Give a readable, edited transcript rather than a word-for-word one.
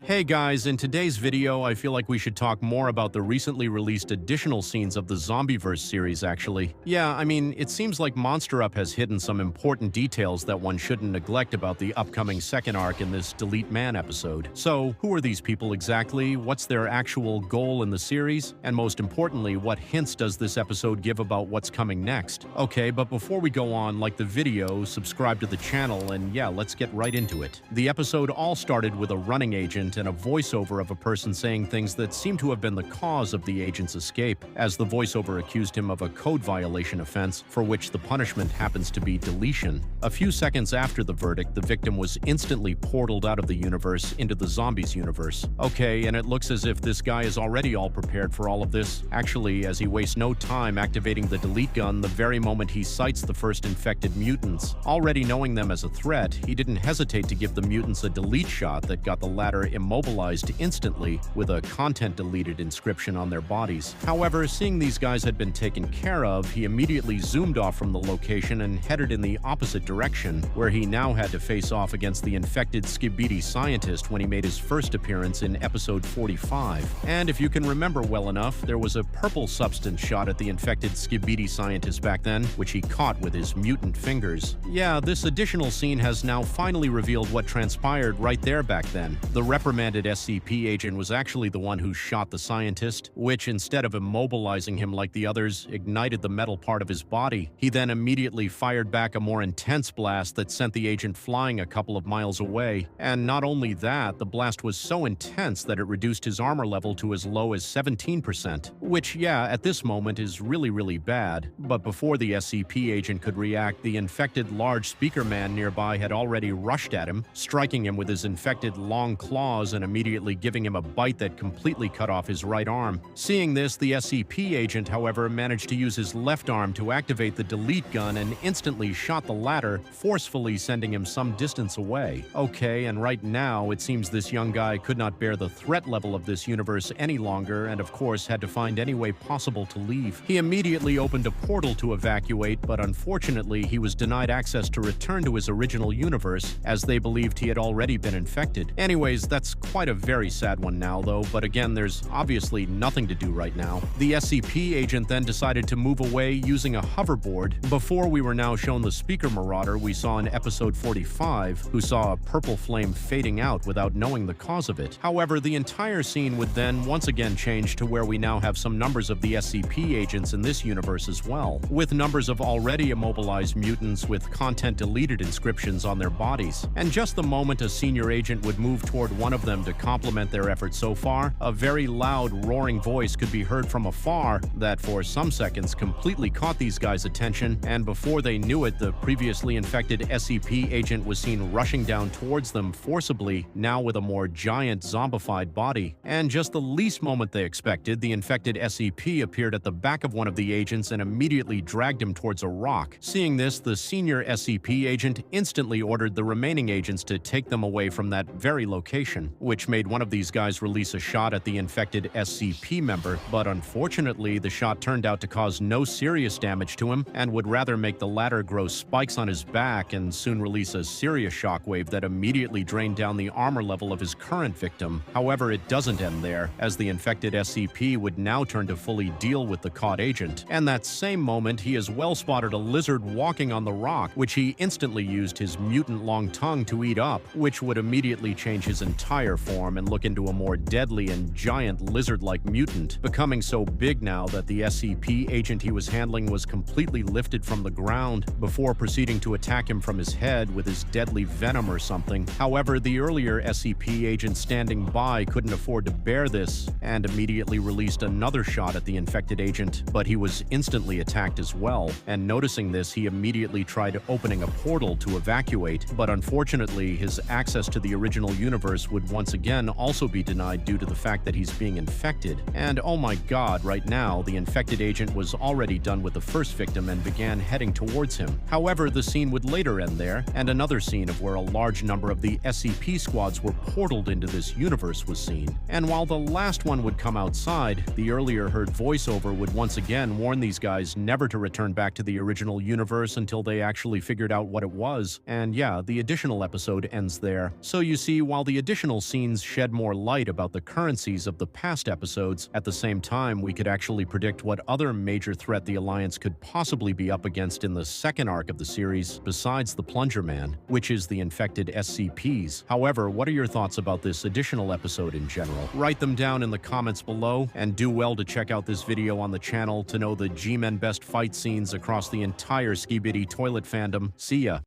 Hey guys, in today's video, I feel like we should talk more about the recently released additional scenes of the Zombieverse series, actually. Yeah, I mean, it seems like Monster Up has hidden some important details that one shouldn't neglect about the upcoming second arc in this Delete Man episode. So, who are these people exactly? What's their actual goal in the series? And most importantly, what hints does this episode give about what's coming next? Okay, but before we go on, like the video, subscribe to the channel, and yeah, let's get right into it. The episode all started with a running agent and a voiceover of a person saying things that seem to have been the cause of the agent's escape, as the voiceover accused him of a code violation offense for which the punishment happens to be deletion. A few seconds after the verdict, the victim was instantly portaled out of the universe into the zombies universe. Okay, and it looks as if this guy is already all prepared for all of this, actually, as he wastes no time activating the delete gun the very moment he sights the first infected mutants. Already knowing them as a threat, he didn't hesitate to give the mutants a delete shot that got the latter immobilized instantly with a content deleted inscription on their bodies. However, seeing these guys had been taken care of, he immediately zoomed off from the location and headed in the opposite direction, where he now had to face off against the infected skibidi scientist when he made his first appearance in episode 45. And if you can remember well enough, there was a purple substance shot at the infected skibidi scientist back then, which he caught with his mutant fingers. Yeah, this additional scene has now finally revealed what transpired right there back then. The reprimanded SCP agent was actually the one who shot the scientist, which, instead of immobilizing him like the others, ignited the metal part of his body. He then immediately fired back a more intense blast that sent the agent flying a couple of miles away. And not only that, the blast was so intense that it reduced his armor level to as low as 17%, which, yeah, at this moment is really bad. But before the SCP agent could react, the infected large speaker man nearby had already rushed at him, striking him with his infected long claws and immediately giving him a bite that completely cut off his right arm. Seeing this, the SCP agent, however, managed to use his left arm to activate the delete gun and instantly shot the latter, forcefully sending him some distance away. Okay, and right now, it seems this young guy could not bear the threat level of this universe any longer and, of course, had to find any way possible to leave. He immediately opened a portal to evacuate, but unfortunately, he was denied access to return to his original universe, as they believed he had already been infected. Anyways, that's quite a very sad one now, though, but again, there's obviously nothing to do right now. The SCP agent then decided to move away using a hoverboard. Before we were now shown the speaker marauder we saw in episode 45, who saw a purple flame fading out without knowing the cause of it. However, the entire scene would then once again change to where we now have some numbers of the SCP agents in this universe as well, with numbers of already immobilized mutants with content deleted inscriptions on their bodies. And just the moment a senior agent would move toward one of them to compliment their efforts so far, a very loud, roaring voice could be heard from afar that for some seconds completely caught these guys' attention, and before they knew it, the previously infected SCP agent was seen rushing down towards them forcibly, now with a more giant zombified body. And just the least moment they expected, the infected SCP appeared at the back of one of the agents and immediately dragged him towards a rock. Seeing this, the senior SCP agent instantly ordered the remaining agents to take them away from that very location, which made one of these guys release a shot at the infected SCP member, but unfortunately, the shot turned out to cause no serious damage to him and would rather make the latter grow spikes on his back and soon release a serious shockwave that immediately drained down the armor level of his current victim. However, it doesn't end there, as the infected SCP would now turn to fully deal with the caught agent. And that same moment, he as well spotted a lizard walking on the rock, which he instantly used his mutant long tongue to eat up, which would immediately change his entire form and look into a more deadly and giant lizard-like mutant, becoming so big now that the SCP agent he was handling was completely lifted from the ground before proceeding to attack him from his head with his deadly venom or something. However, the earlier SCP agent standing by couldn't afford to bear this and immediately released another shot at the infected agent, but he was instantly attacked as well, and noticing this, he immediately tried opening a portal to evacuate, but unfortunately, his access to the original universe would once again also be denied due to the fact that he's being infected. And oh my god, right now, the infected agent was already done with the first victim and began heading towards him. However, the scene would later end there, and another scene of where a large number of the SCP squads were portaled into this universe was seen. And while the last one would come outside, the earlier heard voiceover would once again warn these guys never to return back to the original universe until they actually figured out what it was. And yeah, the additional episode ends there. So you see, while the additional additional scenes shed more light about the currencies of the past episodes. At the same time, we could actually predict what other major threat the Alliance could possibly be up against in the second arc of the series, besides the Plunger Man, which is the infected SCPs. However, what are your thoughts about this additional episode in general? Write them down in the comments below, and do well to check out this video on the channel to know the G-Men best fight scenes across the entire Skibidi Toilet fandom. See ya!